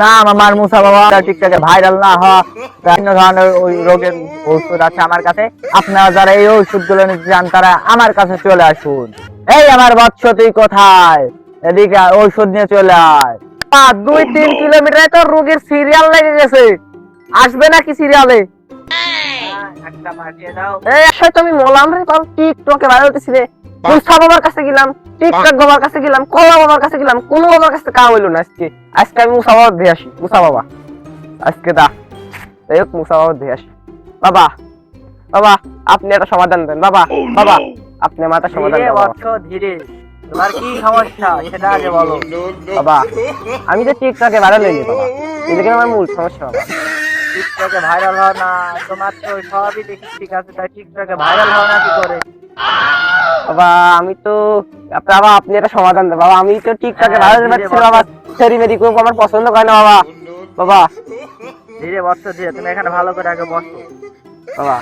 না আমার মুসা বাবা টিকটকে ভাইরাল না হওয়া বিভিন্ন ধরনের ওই রোগের ওষুধ আছে আমার কাছে। আপনারা যারা এই ওষুধগুলো নিতে চান তারা আমার কাছে চলে আসুন। এই আমার বৎস তুই কোথায়, এদিকে ঔষধ নিয়ে চলে আয়। 2-3 কিলোমিটার তো রোগীর সিরিয়াল লেগে গেছে, আসবে নাকি সিরিয়ালে? একটা পাঠিয়ে দাও। এই আসলে তুমি মোলাম রে তোর টিকটকে ভাইরাল হতেছি রে। মুসা বাবার কাছে গেলাম, টিকটক বাবার কাছে গেলাম, কলা বাবার কাছে গেলাম, কোন বাবার কাছে কাজ হইলো না। আজকে আমি মুসা বাবা দিয়ে আসি। মুসা বাবা আজকে দা এই মুসা বাবা দিয়ে আসি। বাবা বাবা আপনি একটা সমাধান দেন বাবা। বাবা আপনি আমার একটা সমাধান দেন বাবা। ধীরে তোমার কি সমস্যা সেটা আগে বলো বাবা। আমি তো টিকটকে ভাইরাল হইনি বাবা, এদিকে আমার মূল সমস্যা বাবা। টিকটকে ভাইরাল হও না, তোমার তো সবই দেখি ঠিক আছে, তাই টিকটকে ভাইরাল হও না কি করে বাবা? আমি তো বাবা আপনি একটা সমাধান দেন বাবা। আমি তো টিকটকে ভাইরাল হতে পারছি বাবা, সেরি মেরি খুব আমার পছন্দ করে না বাবা। বাবা ধীরে বসো, ধীরে তুমি এখানে ভালো করে আগে বসো বাবা।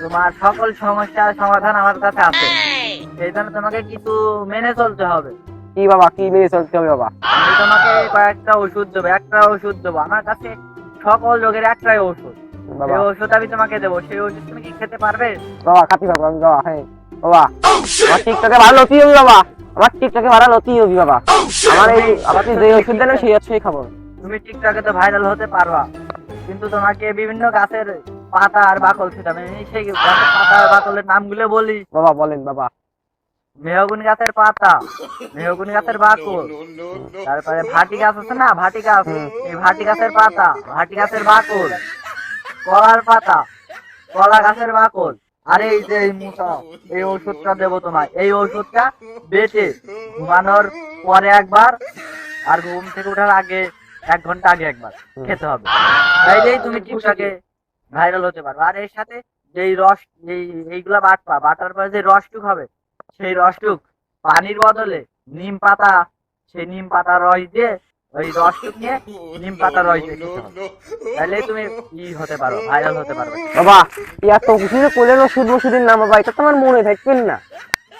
তোমার সকল সমস্যার সমাধান আমার কাছে আছে, সেই জন্য তোমাকে কিছু মেনে চলতে হবে। কি বাবা, কি মেনে চলতে হবে বাবা? আমি তোমাকে কয়েকটা ওষুধ দেবো, একটা ওষুধ দেবো। আমার কাছে সকল রোগের একটাই ওষুধ, সেই ওষুধ আমি তোমাকে দেবো। সেই ওষুধ তুমি কি খেতে পারবে বাবা? খাতে পারবো আমি বাবা। হ্যাঁ বাবা আমার টিকটকে ভালো হতেই হবে বাবা, আমার টিকটকে ভাইরাল হতেই হবে বাবা। আমার এই আপনি যে ওষুধ দেন সেই ওষুধই খাবো। তুমি টিকটকে তো ভাইরাল হতে পারবা, কিন্তু তোমাকে বিভিন্ন গাছের পাতা আর বাকল খেতে হবে। সেই গাছের পাতা আর বাকলের নামগুলো বলি বাবা। বলেন বাবা। মেহগুনি গাছের পাতা, মেহগুনি গাছের বাকল, তারপরে ভাটি গাছ আছে না, ভাটি গাছ, এই ভাটি গাছের পাতা, ভাটি গাছের বাকল, কলার পাতা, কলা গাছের বাকল। আর এই যে মুসা, এই ওষুধটা দেবো তোমায়। এই ওষুধটা বেটে ঘুমানোর পরে একবার, আর ঘুম থেকে ওঠার আগে 1 ঘন্টা আগে একবার খেতে হবে। তাইলেই তুমি টিকটকে ভাইরাল হতে পারবে। আর এর সাথে যেই রস, এইগুলা বাটার পরে যে রসটুক হবে, সেই রসটুক পানির বদলে নিম পাতা, সেই নিম পাতা রস দিয়ে ওই রসটুক নিয়ে নিম পাতা রস দিয়ে খেতে হবে। তাহলে তুমি হতে পারো, ভাইরাল হতে পারবে বাবা। এত কিছু করলেন ওষুধের নাম বাবা, এটা তোমার মনে থাকবেন না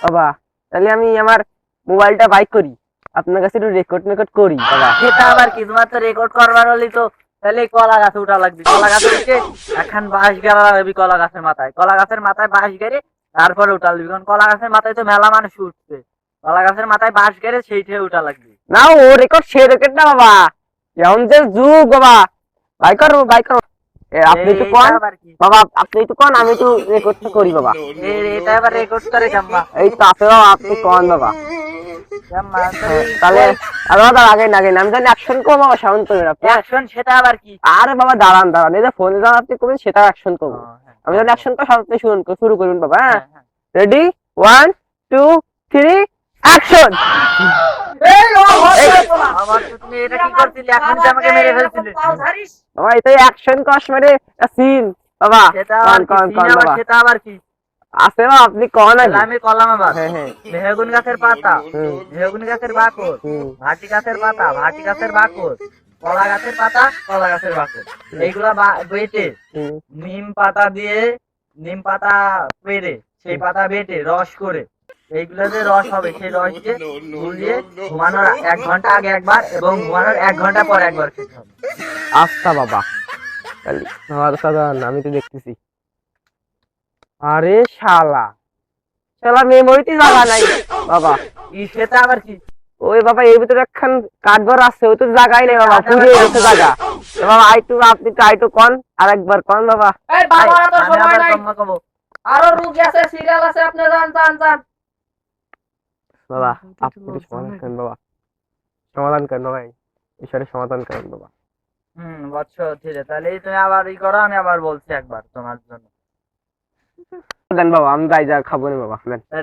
বাবা। তাহলে আমি আমার মোবাইলটা বাইক করি, আপনার কাছে একটু রেকর্ড করি বাবা। সেটা আবার কি, তোমার তো রেকর্ড করবার হলেই তো তাহলে কলা গাছে উঠা লাগবে। কলা গাছে উঠে এখন বাঁশ গেড়া লাগবে, কলা গাছের মাথায়, কলা গাছের মাথায় বাঁশ গেড়ে তারপরে উঠা লাগবে। কারণ কলা গাছের মাথায় তো মেলা মানুষ উঠছে, কলা গাছের মাথায় বাঁশ গেড়ে সেইটাই উঠা লাগবে। না ও রেকর্ড, সে রেকর্ড না বাবা, এখন যে যুগ বাবা। বাই করো আপনি তো কোন বাবা, আপনি তো কোন, আমি তো রেকর্ডটা করি বাবা। এটা আবার রেকর্ড করে জাম্মা, এই তো আছে বাবা, আপনি কোন বাবা। তাহলে আগে আমি জানি অ্যাকশন করবো বাবা, সাউন্ড করবেন আপনি। অ্যাকশন সেটা আবার কি? আরে বাবা দাঁড়ান, এই যে ফোনে যখন আপনি করবেন সেটা অ্যাকশন করবো। আমি যখন অ্যাকশন করবো আপনি শুরু করুন বাবা। হ্যাঁ রেডি 1 2 3 অ্যাকশন। তুমি এটা কি করছিলি? এখন যে আমাকে মেরে ফেলছিলি বাবা, এটাই অ্যাকশন কস মেরে সিন বাবা। সেটা আবার কি আছে বাবা, আপনি কোন আগে? আমি কলাম আবার। মেহগুনি গাছের পাতা, মেহগুনি গাছের বাকল, ভাটি গাছের পাতা, ভাটি গাছের বাকল, কলা গাছের পাতা, কলা গাছের বাকল, এইগুলা বেটে নিম পাতা দিয়ে, নিম পাতা পেরে সেই পাতা বেটে রস করে, এইগুলা যে রস হবে সেই রস দিয়ে গুলিয়ে ঘুমানোর 1 ঘন্টা আগে একবার এবং ঘুমানোর 1 ঘন্টা পর একবার খেতে হবে। আচ্ছা বাবা, আমি তো দেখতেছি। আরে শালা মেমোরিতে জায়গা নাই বাবা। সেটা আবার কি? ওই বাবা এর ভিতরে একখান কাঠঘর আছে, ওই তো জায়গাই নেই বাবা, পুরো গেছে জায়গা বাবা। আপনি আইটু কোন আরেকবার কোন বাবা। এই বাবা তো সময় নাই, আরো রোগী আছে, সিরিয়াল আছে, আপনি যান বাবা। আপনি সমাধান করেন বাবা, সমাধান করেন ভাই, ঈশ্বরের সমাধান করেন বাবা। বৎস ধীরে, তাহলে তুমি আবার করো, আমি আবার বলছি একবার তোমার জন্য। দেন বাবা, আমি যা খাবো না বাবা।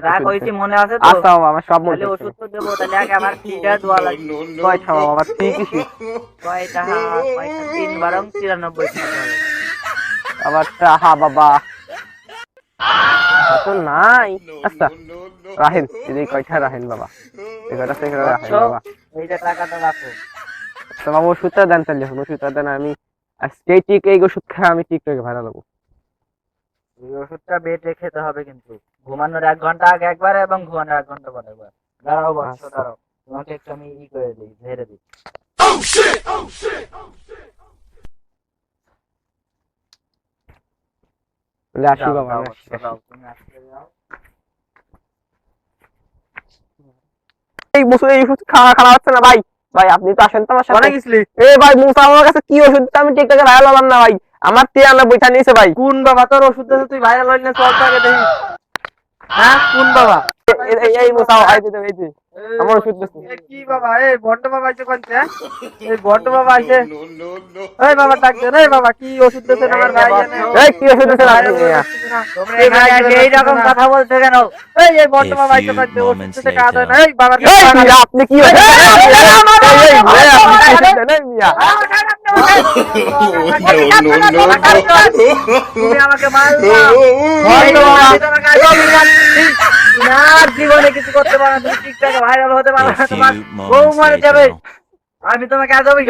রাগ হইছি মনে আছে তো? আচ্ছা বাবা, আমার সব মনে আছে। ওষুধ তো দেবো, তাহলে আগে আমার ফিটা দোয়া লাগবে। কয়টা বাবা? ঠিকই কয়টা? 3 বারং 93 টাকা আবার হা বাবা তো নাই। আচ্ছা রাহেন, এই কয়টা রাহেন বাবা, এগারটা থেকে রাহেন বাবা। এইটা টাকাটা রাখো তো বাবা। ওষুধটা দেন তাহলে, ওষুধটা দেন। আমি আজকে এই ওষুধ খাই, আমি টিকটকে ভাইরাল হবো। এই ওষুধটা বেটে খেতে হবে, কিন্তু ঘুমানোর 1 ঘন্টা আগে একবার এবং ঘুমানোর 1 ঘন্টা পরে একবার। দাঁড়াও বৎস, দাঁড়াও, তোমাকে একটু আমি করে দিই, ঝেড়ে দিই। আসি বাবা এই বছর এই ওষুধ খাওয়া খাওয়া হচ্ছে না ভাই। ভাই আপনি তো আসেন তো আমার সাথে। এ ভাই মুসা আমার কাছে কি ওষুধ দিতে আমি টিকটকে ভাইরাল হলাম না ভাই। আমার 93 নিয়েছে ভাই। কোন বাবা তোর ওষুধ দিতে তুই ভাইরাল হইলি না? চল তো আগে দেখি। হ্যাঁ কোন বাবা? এই মুসা আই দিতে এই যে আমার ওষুধ দিতে। কি বাবা এই বড় বাবা আইছে কোনছে? এই বড় বাবা আইছে। এই বাবা ডাক দে রে বাবা কি ওষুধ দিতেছেন আমার ভাই জানে? এই কি ওষুধ দিতেছেন আপনি? তোমরা এখানে এই রকম কথা বলছো কেন? এই বড় বাবা আইছে কোনছে ওষুধ দিতে কাজ হয় না। এই বাবা আপনি কি ওষুধ তুমি আমাকে জীবনে কিছু করতে পারো না। তুমি টিকটকে ভাইরাল হতে পারো না, তোমার বউ মরে যাবে। আমি তোমাকে আজ আমি